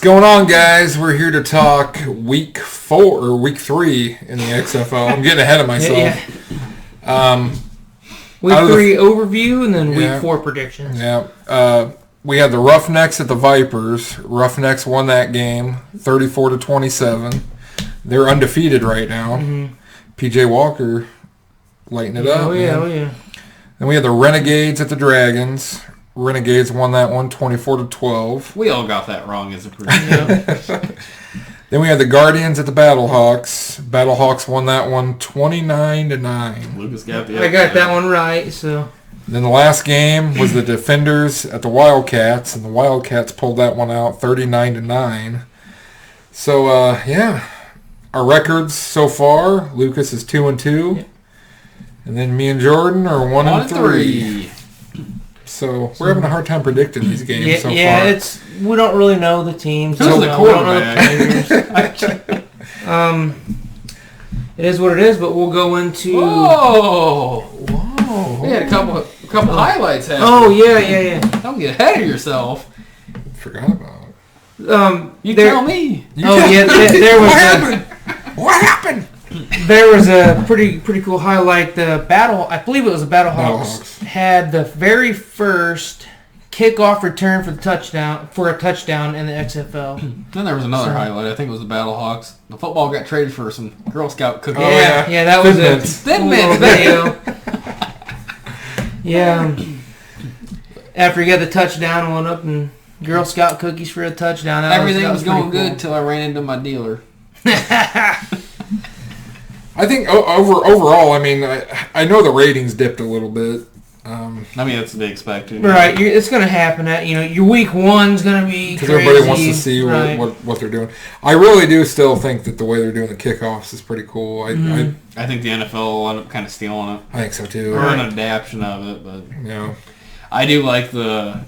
going on, guys? We're here to talk week 3 in the XFL. I'm getting ahead of myself. Week 3 overview and then week 4 predictions. Yeah. We had the Roughnecks at the Vipers. Roughnecks won that game 34-27. They're undefeated right now. Mm-hmm. PJ Walker lighting it up. Oh yeah. Then we had the Renegades at the Dragons. Renegades won that one 24-12. We all got that wrong as a prediction. Then we had the Guardians at the Battlehawks. Battlehawks won that one 29-9. Lucas got I got that one right, so. Then the last game was the Defenders at the Wildcats, and the Wildcats pulled that one out 39-9. So, our records so far, Lucas is 2-2. Yep. And then me and Jordan are 1-3. So we're having a hard time predicting these games so far. Yeah, we don't really know the teams. Who's the quarterback? It is what it is, but we'll go into. Whoa! We had a couple highlights happen. Oh yeah. Don't get ahead of yourself. Forgot about it. Tell me. There was. What happened? There was a pretty cool highlight. I believe it was the Battlehawks had the very first kickoff return for a touchdown in the XFL. Then there was another highlight. I think it was the Battlehawks. The football got traded for some Girl Scout cookies. Yeah, that was a Thin Mint video. Yeah. After he got the touchdown, went up and Girl Scout cookies for a touchdown. Everything was going good until I ran into my dealer. I think overall, I mean, I know the ratings dipped a little bit. That's to be expected. Right, it's going to happen. Your week 1's going to be because everybody wants to see what they're doing. I really do still think that the way they're doing the kickoffs is pretty cool. I think the NFL will end up kind of stealing it. I think so too. Or an adaptation of it, but yeah, I do like the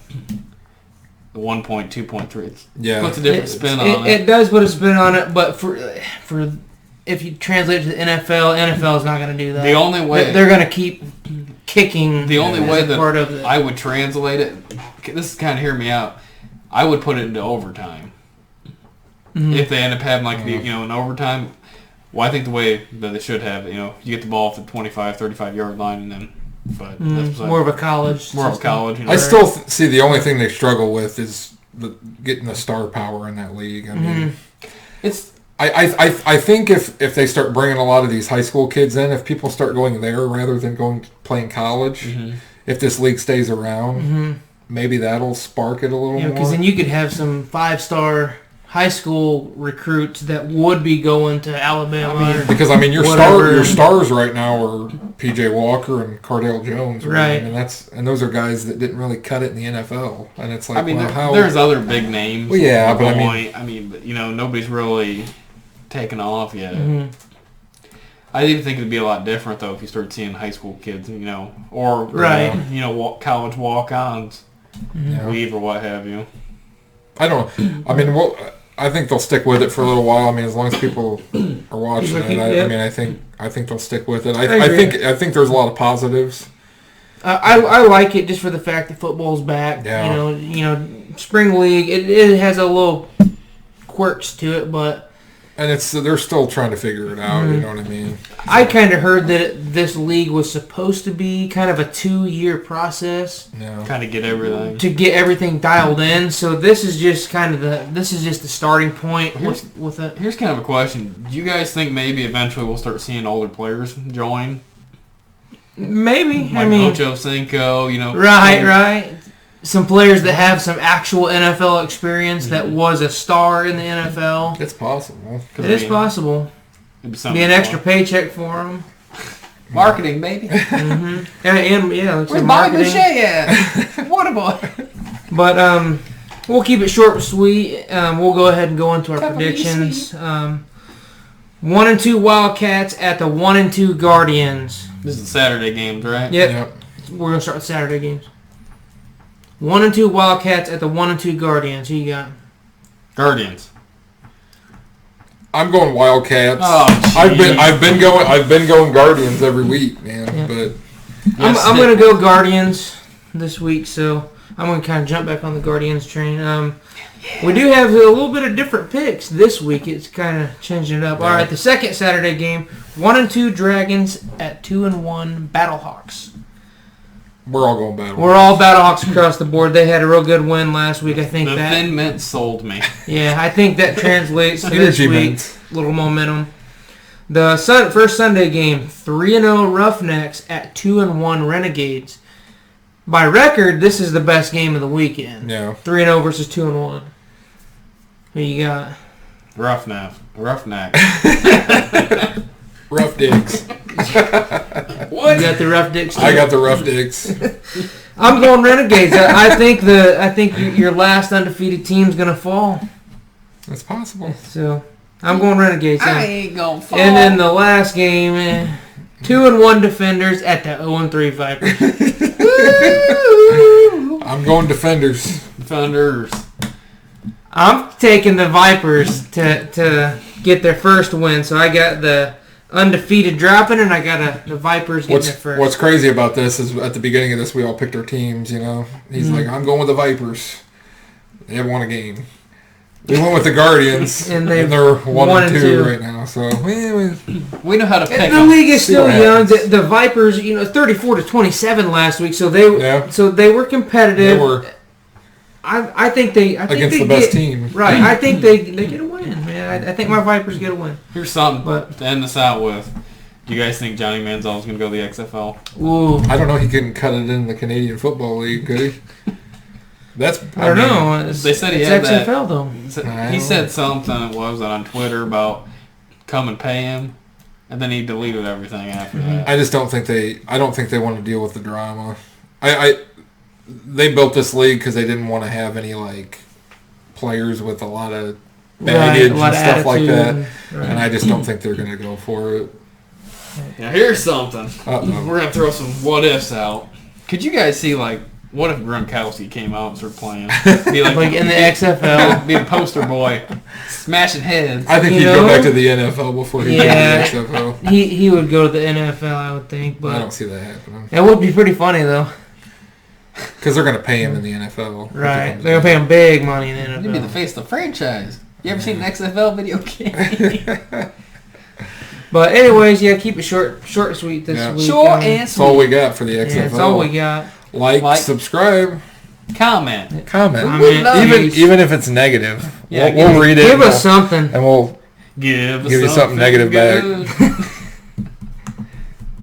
1 point, 2.3. Yeah, puts a different spin on it. It does put a spin on it, but for if you translate it to the NFL is not going to do that. The only way they're going to keep kicking. The only way that part of I would translate it, this is kind of hear me out. I would put it into overtime. Mm-hmm. If they end up having an overtime, well, I think the way that they should have, you get the ball at the 25, 35 yard line, and then, but that's more of a college. More of a college. I still see the only thing they struggle with is getting the star power in that league. I mean, it's. I think if they start bringing a lot of these high school kids in, if people start going there rather than playing college, if this league stays around, maybe that'll spark it a little more. Because then you could have some 5-star high school recruits that would be going to Alabama. Your stars right now are PJ Walker and Cardale Jones, right? And those are guys that didn't really cut it in the NFL. And it's like, there's other big names. Well, yeah, but nobody's really taken off yet. Mm-hmm. I even think it'd be a lot different though if you start seeing high school kids, or college walk-ons leave or what have you. I don't know. I mean, I think they'll stick with it for a little while. I mean, as long as people are watching it, I think they'll stick with it. I think there's a lot of positives. I like it just for the fact that football's back. Yeah. Spring league it has a little quirks to it, but. And they're still trying to figure it out, you know what I mean? I kind of heard that this league was supposed to be kind of a 2-year process. Yeah. Kind of get everything. To get everything dialed in. So this is just the starting point with it. Here's kind of a question. Do you guys think maybe eventually we'll start seeing older players join? Maybe. Like Ocho Cinco, Right. Some players that have some actual NFL experience that was a star in the NFL. It's possible. It is possible. Be an extra paycheck for them. Marketing, baby. Where's Bobby Boucher at? What a boy. But we'll keep it short and sweet. We'll go ahead and go into our predictions. 1-2 Wildcats at the 1-2 Guardians. This is the Saturday games, right? Yep. We're gonna start with Saturday games. 1-2 Wildcats at the 1-2 Guardians. Who you got? Guardians. I'm going Wildcats. Oh, I've been going Guardians every week, man. Yeah. But I'm gonna go Guardians this week, so I'm gonna kind of jump back on the Guardians train. We do have a little bit of different picks this week. It's kind of changing it up. Yeah. All right, the second Saturday game, 1-2 Dragons at 2-1 Battlehawks. We're all going Battlehawks. We're all Battlehawks across the board. They had a real good win last week. I think The that. Thin Mint sold me. Yeah, I think that translates to this Energy week. Mints. Little momentum. The first Sunday game, 3-0 Roughnecks at 2-1 Renegades. By record, this is the best game of the weekend. Yeah. 3-0 versus 2-1. Who you got? Roughneck. Rough dicks. What? You got the Rough Dicks. I got the Rough dicks. I'm going Renegades. I think your last undefeated team's gonna fall. That's possible. So I'm going Renegades. I ain't gonna fall. And then the last game, 2-1 Defenders at the 0-3 Vipers. I'm going Defenders. Thunders. I'm taking the Vipers to get their first win. So I got the undefeated dropping, and I got the Vipers getting their first. What's crazy about this is at the beginning of this, we all picked our teams, you know. He's like, I'm going with the Vipers. They haven't won a game. We went with the Guardians, and they're 1-2 right now. So we know how to pick the them. league is still young. The Vipers, 34-27 last week, so they were competitive. They were. I think they Against the best team. Right. I think they get a win, man. I think my Vipers get a win. Here's something to end this out with. Do you guys think Johnny Manziel's going to go to the XFL? Ooh. I don't know. He couldn't cut it in the Canadian Football League, could he? I don't know. They said he it's had XFL, though. He said something, what was it, on Twitter about come and pay him, and then he deleted everything after that. I just don't think they want to deal with the drama. They built this league because they didn't want to have any players with a lot of baggage and stuff like that. And I just don't think they're going to go for it. Now here's something. Uh-oh. We're going to throw some what ifs out. Could you guys see what if Gronkowski came out and started playing? Be like in the XFL. Be a poster boy, smashing heads. I think he'd go back to the NFL before he goes to the XFL. He would go to the NFL, I would think. But I don't see that happening. That would be pretty funny, though. Because they're going to pay him in the NFL. Right. They're going to pay him big money in the NFL. He'd be the face of the franchise. You ever seen an XFL video game? But anyways, keep it short and sweet this week. Short and sweet. That's all we got for the XFL. That's all we got. Like, subscribe, comment. Even if it's negative. Yeah, we'll read it. Give us something. And we'll give you something negative good. back.